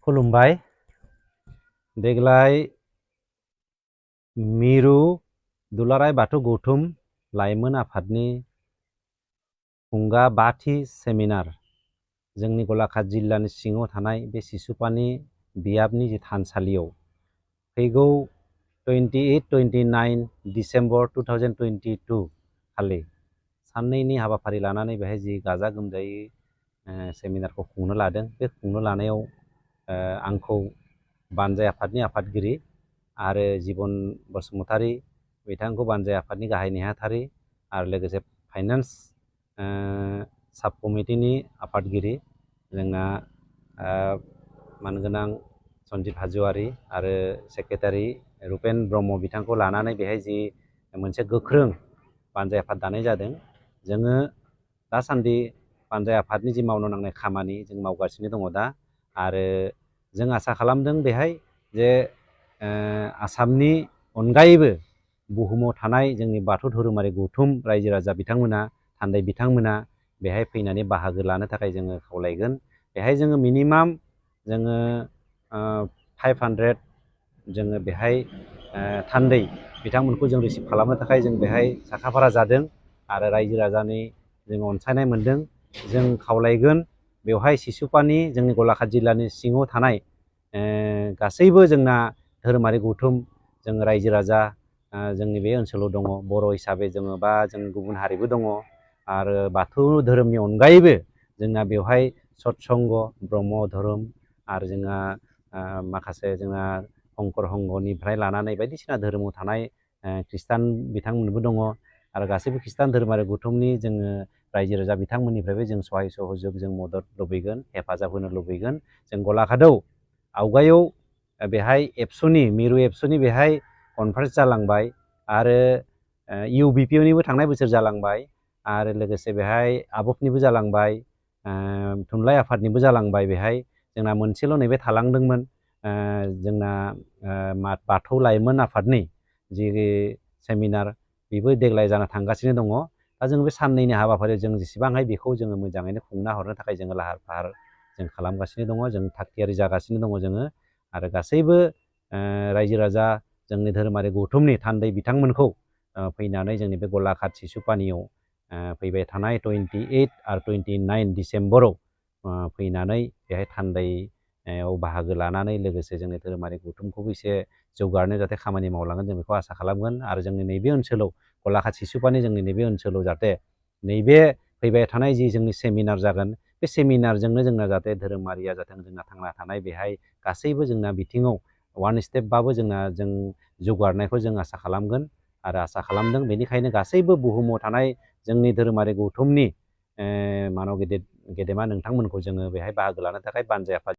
खुलुमबाय। देग्लाय मिरु दुलाराय बाथौ गौथुम लाइमोन आफादनि खुंगा 5थि सेमिनार जोंनि गलाघाट जिल्लानि सिङाव थानाय बे सिसुपानि बियाबनि जि थानसालियाव फैगौ 28-29 डिसेम्बर 2022 खालि साननैनि हाबाफारि लानानै बेहाय जि गाजा गोमजायै सेमिनारखौ खुंनो लादों। बे खुंनो लानायाव आंखौ बानजाय आफादनि आफादगिरि आरो जीवन बसुमतारी बिथांखौ बानजाय आफादनि गाहाय नेहाथारि आरो लोगोसे फाइनान्स साब कमिटिनि आफादगिरि जोंना मानगोनां सन्जिब हाज'वारी आरो सेक्रेटारि रुपेन ब्रह्म बिथांखौ लानानै बेहाय जि मोनसे गोख्रों बानजाय आफाद दानाय जादों। जोङो दासान्दि बानजाय आफादनि जि मावनो नांनाय खामानि जों मावगासिनो दङ दा, आरो जों आसा खालामदों बेहाय जे आसामनि अनगायैबो बुहुमाव थानाय जोंनि बाथौ धोरोमारि गौथुम रायजो राजा बिथांमोना थान्दै बिथांमोना बेहाय फैनानै बाहागो लानो थाखाय जोङो खावलायगोन। बेहाय जोङो मिनिमाम जोङो 500 जोङो बेहाय थान्दै बिथांमोनखौ जों रिसिभ खालामनो थाखाय जों बेहाय साखाफारा जादों आरो रायजो राजानि जों अनसायनाय मोनदों। जों खावलायगोन बेवहाय सिसुपानि जोंनि गलाघाट जिल्लानि सिङाव थानाय गासैबो जोंना धोरोमारि गौथुम जों रायजो राजा जोंनि बे ओनसोलाव दङ। बर' हिसाबै जोङो बा जों गुबुन हारिबो दङ आरो बाथौ धोरोमनि अनगायैबो जोंना बेवहाय सत्संग ब्रह्म धोरोम आरो जोंहा माखासे जोंहा शंकर संघनिफ्राय लानानै बायदिसिना धोरोमाव थानाय ख्रिस्टान बिथांमोनबो दङ आरो गासैबो ख्रिस्टान धोरोमारि गौथुमनि जोङो रायजो राजा बिथांमोननिफ्रायबो जों सहाय सहयोग जों मदद लुबैगोन, हेफाजाब होनो लुबैगोन। जों गलाघाटआव आवगायाव बेहाय एबसुनि मिरु एबसुनि बेहाय कनफारेन्स जालांबाय आरो इउबिपिनिबो थांनाय बोसोर जालांबाय आरो लोगोसे बेहाय आबफनिबो जालांबाय, थुनलाइ आफादनिबो जालांबाय। बेहाय जोंना मोनसेल' नैबे थालांदोंमोन जोंना बाथौ लाइमोन आफादनि जि सेमिनार बेबो देग्लाय जाना थांगासिनो दङ। दा जों बे साननैनि हाबाफारियाव जों जेसेबां हायो बेखौ जोङो मोजाङैनो खुंना हरनो थाखाय जोङो लाहार फाहार जों खालामगासिनो दङ। जों थागथियारि जागासिनो दङ जोङो, आरो गासैबो रायजो राजा जोंनि धोरोमारि गौथुमनि थान्दै बिथांमोनखौ फैनानै जोंनि बे गलाघाट सिसुपानियाव फैबाय थानाय 28 आरो 29 डिसेम्बराव फैनानै बेहाय थान्दैयाव बाहागो लानानै लोगोसे जोंनि धोरोमारि गौथुमखौबो एसे जौगानो जाहाथे खामानि मावलांगोन जों बेखौ आसा खालामगोन। आरो जोंनि नैबे ओनसोलाव गलाघाट सिसुपानि जोंनि नैबे ओनसोलाव जाहाथे नैबे फैबाय थानाय जि जोंनि सेमिनार जागोन बे सेमिनारजोंनो जोंना जाहाथे धोरोमारिया जाथों जोंना थांना थानाय बेहाय गासैबो जोंना बिथिङाव वान स्टेपबाबो जोंना जों जौगानायखौ जों आसा खालामगोन आरो आसा खालामदों। बेनिखायनो गासैबो बुहुमाव थानाय जोंनि धोरोमारि गौथुमनि मानव गेदेमा नोंथांमोनखौ जोङो बेहाय बाहागो लानो थाखाय बानजाय आफाद